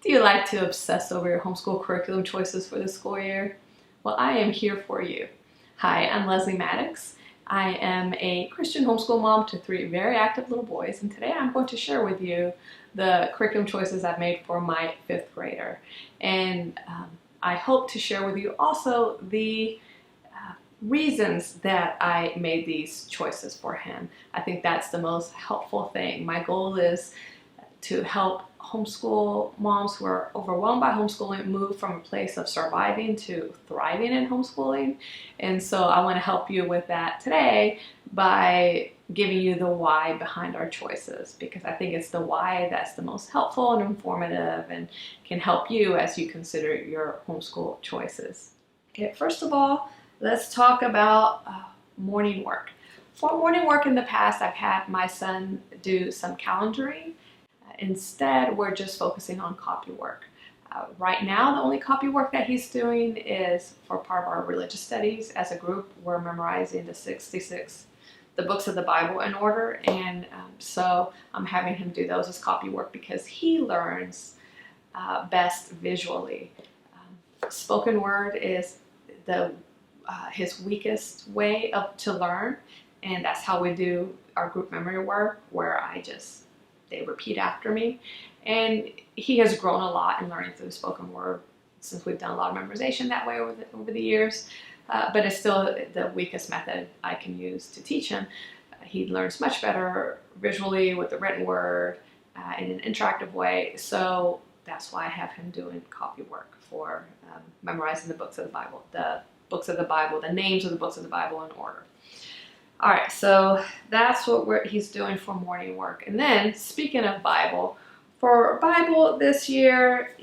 Do you like to obsess over your homeschool curriculum choices for the school year? Well, I am here for you. Hi, I'm Leslie Maddox. I am a Christian homeschool mom to 3 very active little boys, and today I'm going to share with you the curriculum choices I've made for my 5th grader. And I hope to share with you also the reasons that I made these choices for him. I think that's the most helpful thing. My goal is to help homeschool moms who are overwhelmed by homeschooling move from a place of surviving to thriving in homeschooling. And so I want to help you with that today by giving you the why behind our choices, because I think it's the why that's the most helpful and informative and can help you as you consider your homeschool choices. Okay, first of all, let's talk about morning work. For morning work in the past, I've had my son do some calendaring. Instead, we're just focusing on copy work. Right now, the only copy work that he's doing is for part of our religious studies. As a group, we're memorizing the books of the Bible in order, and so I'm having him do those as copy work because he learns best visually. Spoken word is his weakest way to learn, and that's how we do our group memory work, where they repeat after me. And he has grown a lot in learning through spoken word since we've done a lot of memorization that way over the years. But it's still the weakest method I can use to teach him. He learns much better visually with the written word in an interactive way. So that's why I have him doing copy work for memorizing the books of the Bible, the names of the books of the Bible in order. All right, so that's what he's doing for morning work. And then, speaking of Bible, for Bible this year,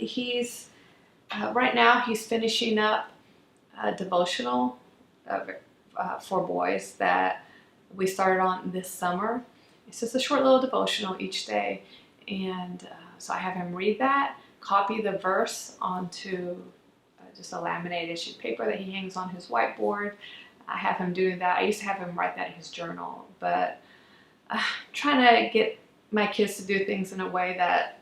right now he's finishing up a devotional for boys that we started on this summer. It's just a short little devotional each day, and so I have him read that, copy the verse onto just a laminated sheet of paper that he hangs on his whiteboard. I have him do that. I used to have him write that in his journal, but trying to get my kids to do things in a way that,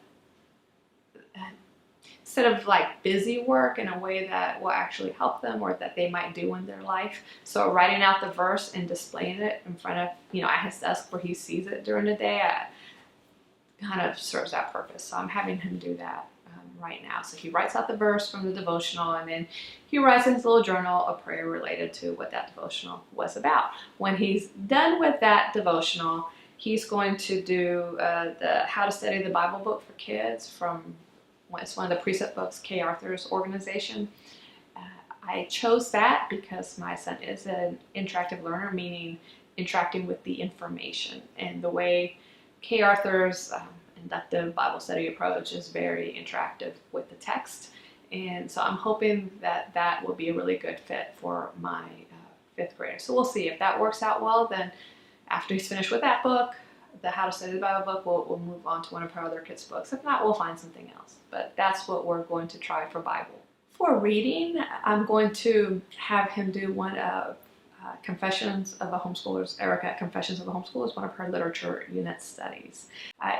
instead of like busy work, in a way that will actually help them or that they might do in their life. So writing out the verse and displaying it in front of, at his desk where he sees it during the day, kind of serves that purpose. So I'm having him do that right now. So he writes out the verse from the devotional, and then he writes in his little journal a prayer related to what that devotional was about. When he's done with that devotional, he's going to do the How to Study the Bible book for kids it's one of the precept books, Kay Arthur's organization. I chose that because my son is an interactive learner, meaning interacting with the information, and the way Kay Arthur's inductive Bible study approach is very interactive with the text. And so I'm hoping that will be a really good fit for my 5th grader. So we'll see if that works out well. Then after he's finished with that book, the How to Study the Bible book, we'll move on to one of our other kids' books. If not, we'll find something else. But that's what we're going to try for Bible. For reading, I'm going to have him do one of Confessions of a Homeschooler's, Erica, Confessions of a Homeschooler is one of her literature unit studies.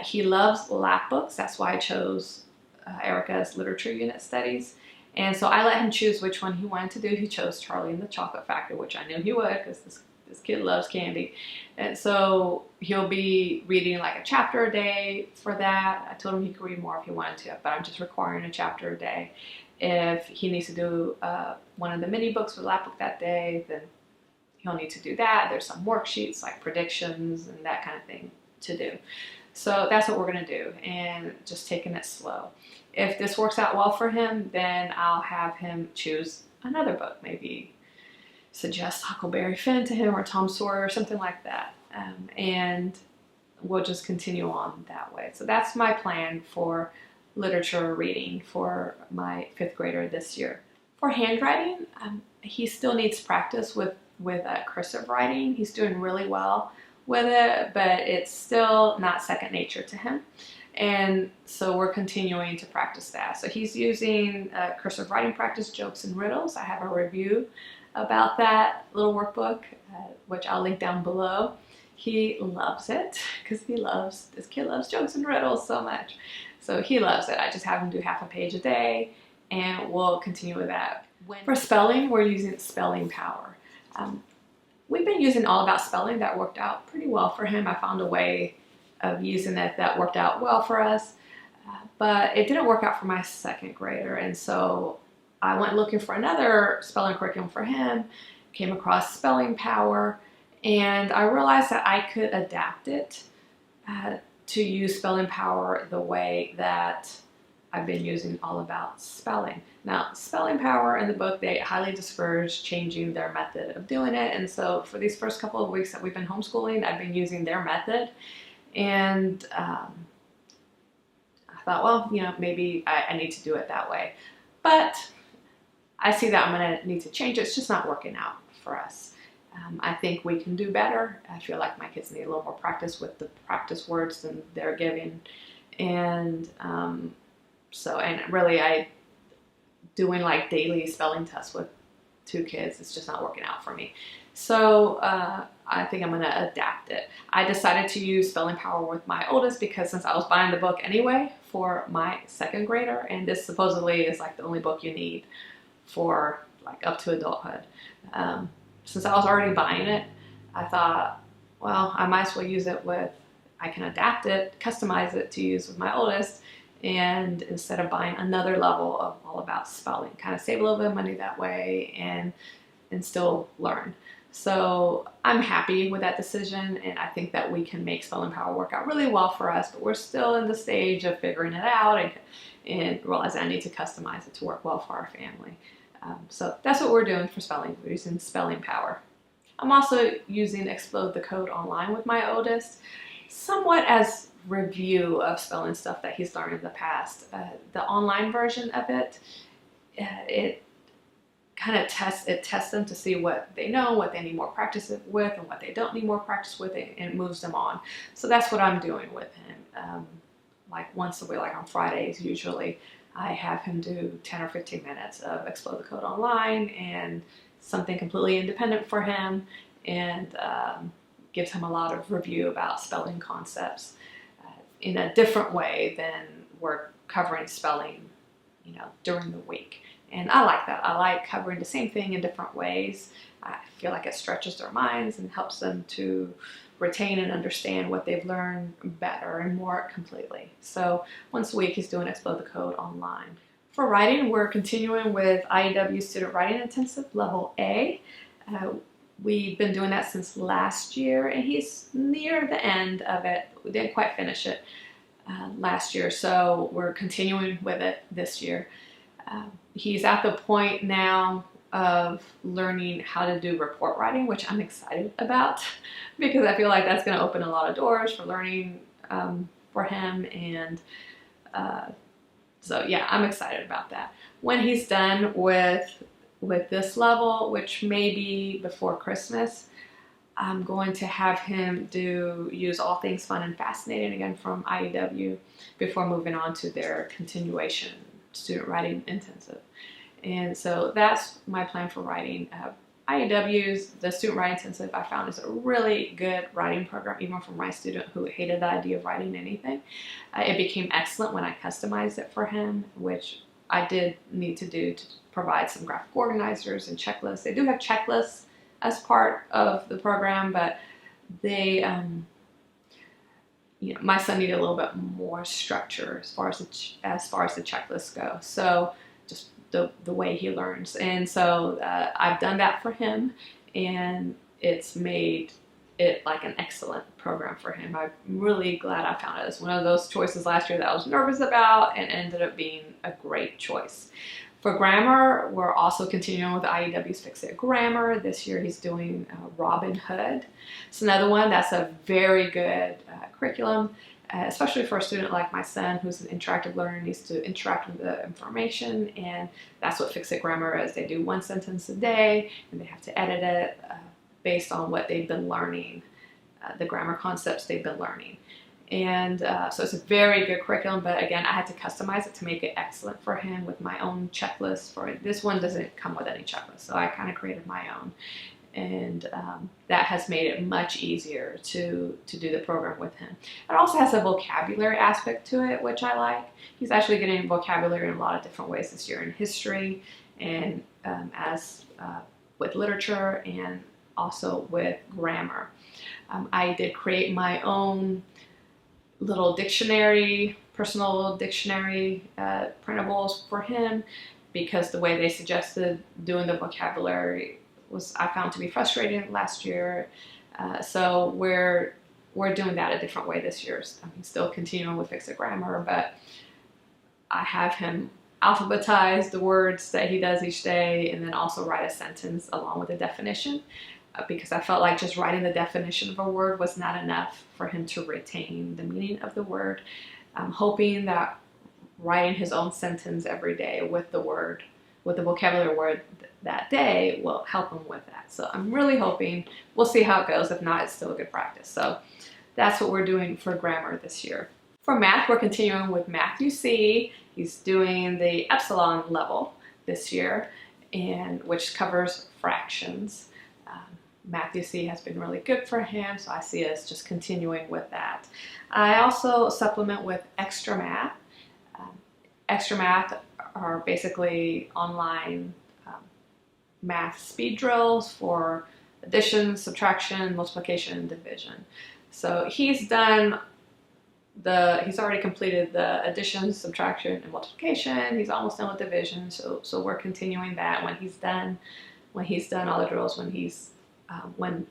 He loves lap books. That's why I chose Erica's literature unit studies. And so I let him choose which one he wanted to do. He chose Charlie and the Chocolate Factory, which I knew he would because this kid loves candy. And so he'll be reading like a chapter a day for that. I told him he could read more if he wanted to, but I'm just requiring a chapter a day. If he needs to do one of the mini books for the lap book that day, then he'll need to do that. There's some worksheets like predictions and that kind of thing to do. So that's what we're going to do, and just taking it slow. If this works out well for him, then I'll have him choose another book, maybe suggest Huckleberry Finn to him or Tom Sawyer or something like that. And we'll just continue on that way. So that's my plan for literature reading for my 5th grader this year. For handwriting, he still needs practice with cursive writing. He's doing really well with it, but it's still not second nature to him. And so we're continuing to practice that. So he's using cursive writing practice, jokes and riddles. I have a review about that little workbook, which I'll link down below. He loves it because this kid loves jokes and riddles so much. So he loves it. I just have him do half a page a day, and we'll continue with that. For spelling, we're using Spelling Power. We've been using All About Spelling. That worked out pretty well for him. I found a way of using it that worked out well for us, but it didn't work out for my second grader, and so I went looking for another spelling curriculum for him, came across Spelling Power, and I realized that I could adapt it to use Spelling Power the way that I've been using All About Spelling. Now, Spelling Power in the book, they highly discourage changing their method of doing it, and so for these first couple of weeks that we've been homeschooling, I've been using their method, and I thought, well, you know, maybe I need to do it that way. But I see that I'm going to need to change it. It's just not working out for us. I think we can do better. I feel like my kids need a little more practice with the practice words than they're giving, and really doing like daily spelling tests with 2 kids, it's just not working out for me. So I think I'm going to adapt it. I decided to use Spelling Power with my oldest because since I was buying the book anyway for my second grader, and this supposedly is like the only book you need for like up to adulthood. Since I was already buying it, I thought, well, I might as well use it I can adapt it, customize it to use with my oldest, and instead of buying another level of All About Spelling, kind of save a little bit of money that way and still learn. So I'm happy with that decision, and I think that we can make Spelling Power work out really well for us, but we're still in the stage of figuring it out and realize I need to customize it to work well for our family. So that's what we're doing for spelling. We're using Spelling Power. I'm also using Explode the Code online with my oldest, somewhat as review of spelling stuff that he's learned in the past. The online version of it, it kind of tests them to see what they know, what they need more practice with, and what they don't need more practice with, and it moves them on. So that's what I'm doing with him. Like once a week, like on Fridays usually, I have him do 10 or 15 minutes of Explode the Code online and something completely independent for him, and gives him a lot of review about spelling concepts in a different way than we're covering spelling, you know, during the week. And I like that. I like covering the same thing in different ways. I feel like it stretches their minds and helps them to retain and understand what they've learned better and more completely. So once a week he's doing Explode the Code online. For writing, we're continuing with IEW Student Writing Intensive Level A. We've been doing that since last year, and he's near the end of it. We didn't quite finish it last year, so we're continuing with it this year. He's at the point now of learning how to do report writing, which I'm excited about because I feel like that's going to open a lot of doors for learning for him, and so yeah, I'm excited about that. When he's done with this level, which may be before Christmas, I'm going to have him use All Things Fun and Fascinating again from IEW before moving on to their continuation student writing intensive. And so that's my plan for writing. IEW's, the student writing intensive, I found is a really good writing program, even for my student who hated the idea of writing anything. It became excellent when I customized it for him, which I did need to do to provide some graphic organizers and checklists. They do have checklists as part of the program, but they, you know, my son needed a little bit more structure as far as the checklists go. So just the way he learns, and so I've done that for him, and it's made it like an excellent program for him. I'm really glad I found it. It's one of those choices last year that I was nervous about and ended up being a great choice. For grammar, we're also continuing with IEW's Fix It Grammar. This year he's doing Robin Hood. It's another one that's a very good curriculum, especially for a student like my son who's an interactive learner, needs to interact with the information, and that's what Fix It Grammar is. They do 1 sentence a day, and they have to edit it based on what they've been learning, the grammar concepts they've been learning. And so it's a very good curriculum, but again, I had to customize it to make it excellent for him with my own checklist for it. This one doesn't come with any checklist, so I kind of created my own. and that has made it much easier to do the program with him. It also has a vocabulary aspect to it, which I like. He's actually getting vocabulary in a lot of different ways this year, in history and with literature, and also with grammar. I did create my own little dictionary, personal dictionary printables for him, because the way they suggested doing the vocabulary was, I found, to be frustrating last year. So we're doing that a different way this year. I mean, still continuing with Fix It Grammar, but I have him alphabetize the words that he does each day, and then also write a sentence along with a definition, because I felt like just writing the definition of a word was not enough for him to retain the meaning of the word. I'm hoping that writing his own sentence every day with the vocabulary word that day will help him with that. So I'm really hoping. We'll see how it goes. If not, it's still a good practice. So that's what we're doing for grammar this year. For math, we're continuing with Math UC. He's doing the epsilon level this year, and which covers fractions. Math UC has been really good for him, so I see us just continuing with that. I also supplement with XtraMath. XtraMath are basically online math speed drills for addition, subtraction, multiplication, and division. So he's already completed the addition, subtraction, and multiplication. He's almost done with division, so we're continuing that. When he's done all the drills, when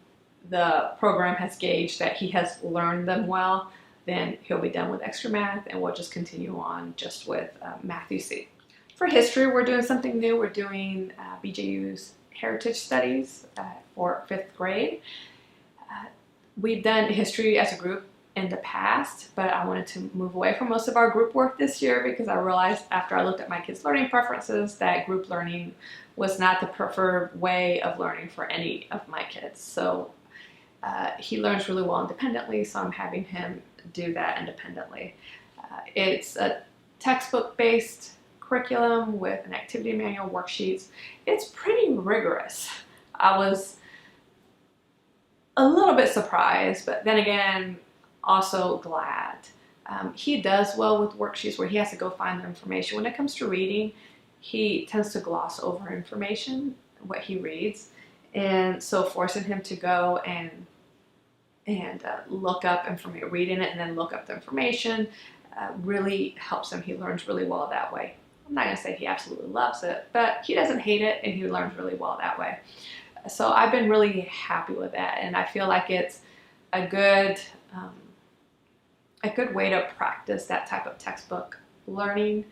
the program has gauged that he has learned them well, then he'll be done with XtraMath, and we'll just continue on just with Math UC. For history, we're doing something new. We're doing BJU's Heritage Studies for 5th grade. We've done history as a group in the past, but I wanted to move away from most of our group work this year, because I realized after I looked at my kids' learning preferences that group learning was not the preferred way of learning for any of my kids. So he learns really well independently, so I'm having him do that independently. It's a textbook-based curriculum with an activity manual, worksheets. It's pretty rigorous. I was a little bit surprised, but then again, also glad. He does well with worksheets where he has to go find the information. When it comes to reading, he tends to gloss over information, what he reads, and so forcing him to go and look up information, reading it and then look up the information really helps him. He learns really well that way. I'm not going to say he absolutely loves it, but he doesn't hate it, and he learns really well that way. So I've been really happy with that, and I feel like it's a good way to practice that type of textbook learning.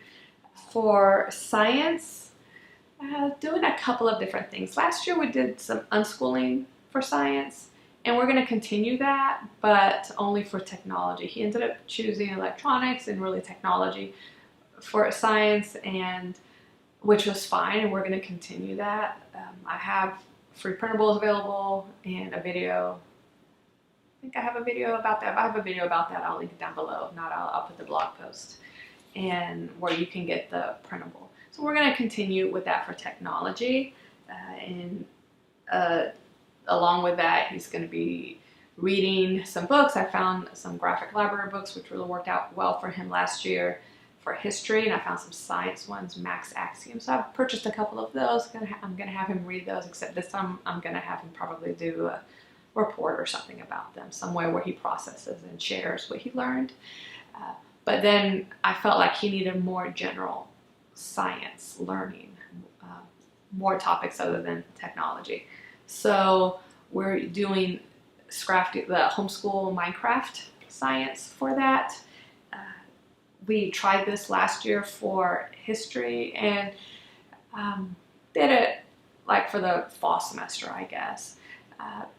For science, doing a couple of different things. Last year we did some unschooling for science, and we're going to continue that, but only for technology. He ended up choosing electronics and really technology for science, and which was fine, and we're going to continue that. I have free printables available and a video. I think I have a video about that. If I have a video about that, I'll link it down below. If not, I'll put the blog post, and where you can get the printable. So we're going to continue with that for technology, and along with that, he's going to be reading some books. I found some graphic library books, which really worked out well for him last year for history, and I found some science ones, Max Axiom. So I've purchased a couple of those. I'm going to have him read those, except this time I'm going to have him probably do a report or something about them, somewhere where he processes and shares what he learned. But then I felt like he needed more general science learning, more topics other than technology. So we're doing the Homeschool Minecraft science for that. We tried this last year for history, and did it like for the fall semester, I guess.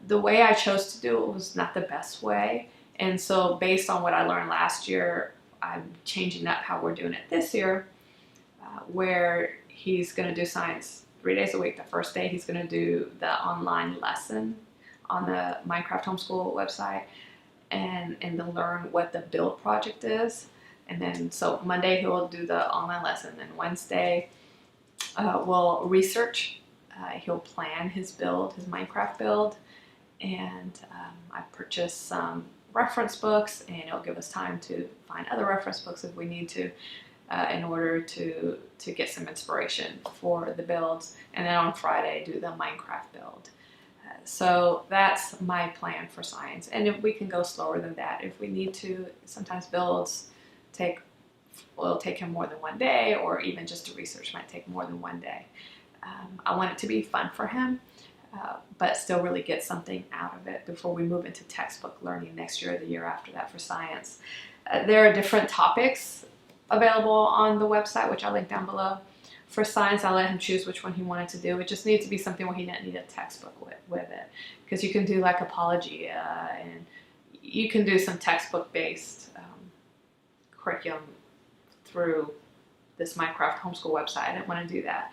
The way I chose to do it was not the best way, and so based on what I learned last year, I'm changing up how we're doing it this year, where he's going to do science 3 days a week. The first day he's going to do the online lesson on the Minecraft Homeschool website, and then learn what the build project is. And then so Monday he'll do the online lesson, and Wednesday we'll research He'll plan his build, his Minecraft build, and I purchased some reference books, and it'll give us time to find other reference books if we need to in order to get some inspiration for the builds, and then on Friday do the Minecraft build. So that's my plan for science, and if we can go slower than that if we need to. Sometimes builds will take him more than one day, or even just to research might take more than one day. I want it to be fun for him, but still really get something out of it before we move into textbook learning next year or the year after that for science. There are different topics available on the website, which I'll link down below. For science, I let him choose which one he wanted to do. It just needs to be something where he didn't need a textbook with it. Because you can do like Apologia, and you can do some textbook-based curriculum through this Minecraft homeschool website. I didn't want to do that.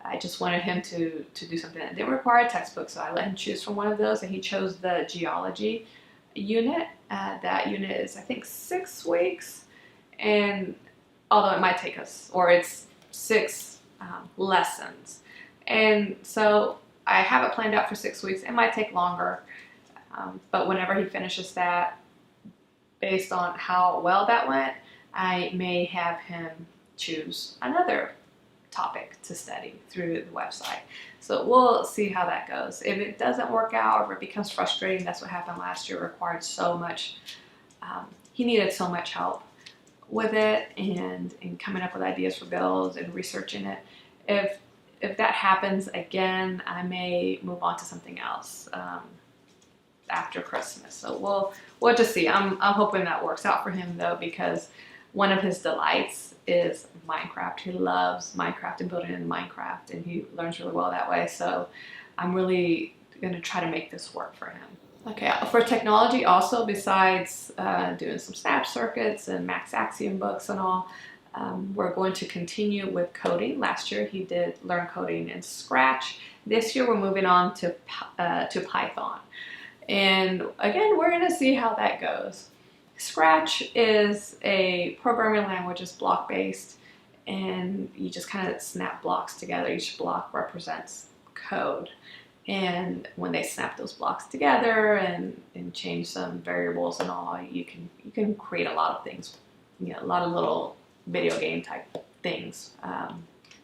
I just wanted him to do something that didn't require a textbook, so I let him choose from one of those, and he chose the geology unit. That unit is, I think, 6 weeks, and although it might take us, or it's 6 lessons. And so I have it planned out for 6 weeks. It might take longer, but whenever he finishes that, based on how well that went, I may have him choose another topic to study through the website. So we'll see how that goes. If it doesn't work out, or if it becomes frustrating, that's what happened last year. It required so much, he needed so much help with it, and coming up with ideas for builds and researching it. If that happens again, I may move on to something else after Christmas. So we'll just see. I'm hoping that works out for him though, because one of his delights is Minecraft. He loves Minecraft and building in Minecraft, and he learns really well that way. So I'm really going to try to make this work for him. Okay, for technology also, besides doing some snap circuits and Max Axiom books and all, we're going to continue with coding. Last year he did learn coding in Scratch. This year we're moving on to Python. And again, we're going to see how that goes. Scratch is a programming language, it's block-based, and you just kind of snap blocks together. Each block represents code. And when they snap those blocks together and change some variables and all, you can create a lot of things, a lot of little video game type things,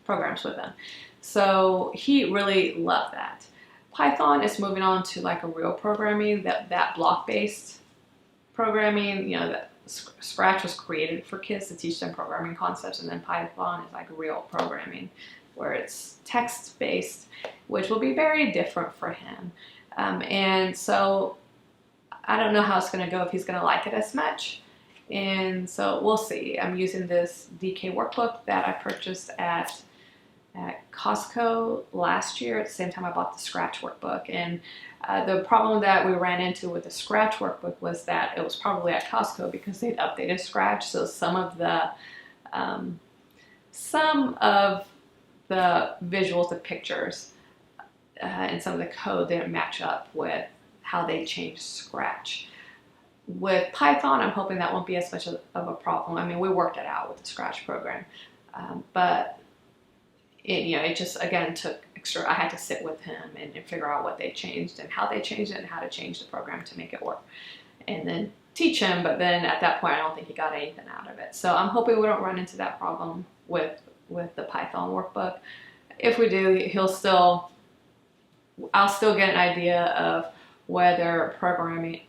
programs with them. So he really loved that. Python is moving on to like a real programming, that block-based programming. That Scratch was created for kids to teach them programming concepts, and then Python is like real programming, where it's text-based, which will be very different for him. And so I don't know how it's going to go, if he's going to like it as much. And so we'll see. I'm using this DK workbook that I purchased at Costco last year, at the same time I bought the Scratch workbook. And the problem that we ran into with the Scratch workbook was that it was probably at Costco because they'd updated Scratch, so some of the visuals, the pictures, and some of the code didn't match up with how they changed Scratch. With Python, I'm hoping that won't be as much of a problem. I mean, we worked it out with the Scratch program, but it just, again, took extra. I had to sit with him and figure out what they changed and how they changed it and how to change the program to make it work, and then teach him. But then at that point, I don't think he got anything out of it. So I'm hoping we don't run into that problem with the Python workbook. If we do, I'll still get an idea of whether programming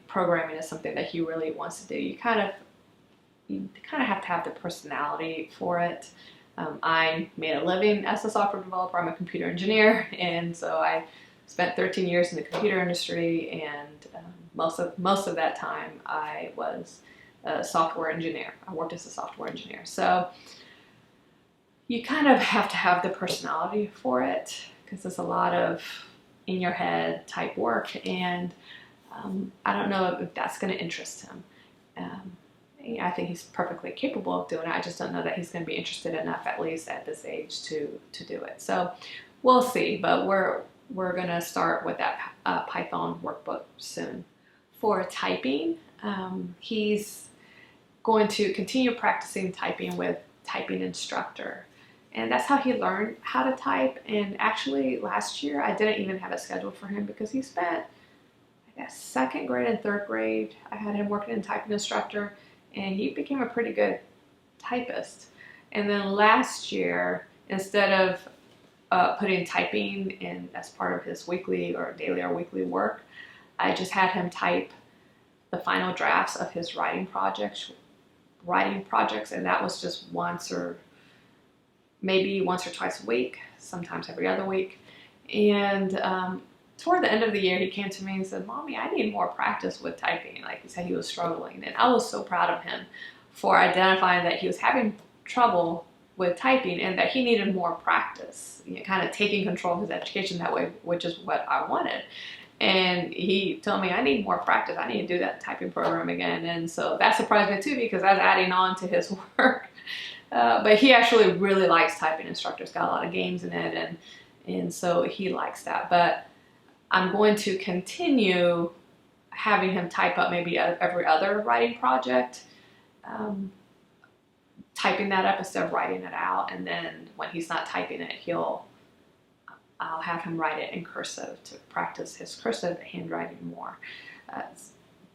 is something that he really wants to do. You kind of have to have the personality for it. I made a living as a software developer. I'm a computer engineer, and so I spent 13 years in the computer industry, and most of that time I was a software engineer. I worked as a software engineer. So you kind of have to have the personality for it, because it's a lot of in your head type work, and I don't know if that's going to interest him. I think he's perfectly capable of doing it. I just don't know that he's going to be interested enough, at least at this age, to do it. So we'll see, but we're going to start with that Python workbook soon. For typing, he's going to continue practicing typing with Typing Instructor. And that's how he learned how to type. And actually last year I didn't even have it scheduled for him because he spent, I guess, second grade and third grade. I had him working in typing instructor, and he became a pretty good typist. And then last year, instead of putting typing in as part of his weekly or daily or weekly work, I just had him type the final drafts of his writing projects, and that was just maybe once or twice a week, sometimes every other week. And toward the end of the year, he came to me and said, "Mommy, I need more practice with typing." Like he said, he was struggling, and I was so proud of him for identifying that he was having trouble with typing and that he needed more practice, kind of taking control of his education that way, which is what I wanted. And he told me, "I need more practice. I need to do that typing program again." And so that surprised me too, because I was adding on to his work. But he actually really likes typing instructors, got a lot of games in it, and so he likes that. But I'm going to continue having him type up maybe every other writing project, typing that up instead of writing it out. And then when he's not typing it, I'll have him write it in cursive to practice his cursive handwriting more.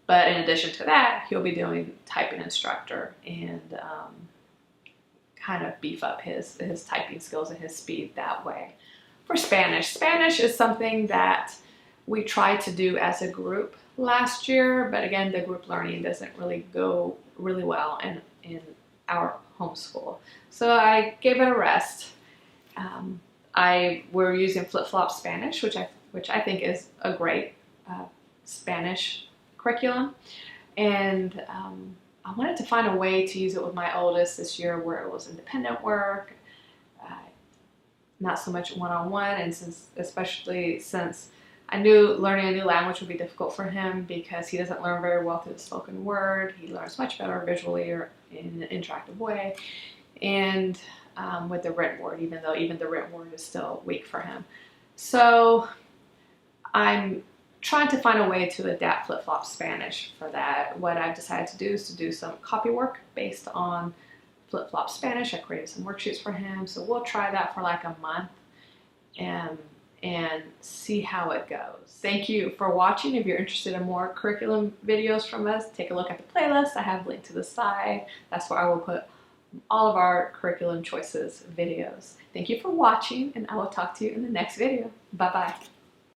But in addition to that, he'll be doing typing instructor and kind of beef up his typing skills and his speed that way. For Spanish is something that we tried to do as a group last year, but again, the group learning doesn't really go really well in our homeschool. So I gave it a rest. We're using Flipflops Spanish, which I think is a great Spanish curriculum, and I wanted to find a way to use it with my oldest this year where it was independent work, not so much one-on-one, and especially since I knew learning a new language would be difficult for him because he doesn't learn very well through the spoken word. He learns much better visually or in an interactive way, and with the written word, even though the written word is still weak for him. So I'm trying to find a way to adapt Flipflops Spanish for that. What I've decided to do is to do some copy work based on Flipflops Spanish. I created some worksheets for him, so we'll try that for like a month and see how it goes. Thank you for watching. If you're interested in more curriculum videos from us, take a look at the playlist. I have a link to the side. That's where I will put all of our curriculum choices videos. Thank you for watching, and I will talk to you in the next video. Bye-bye.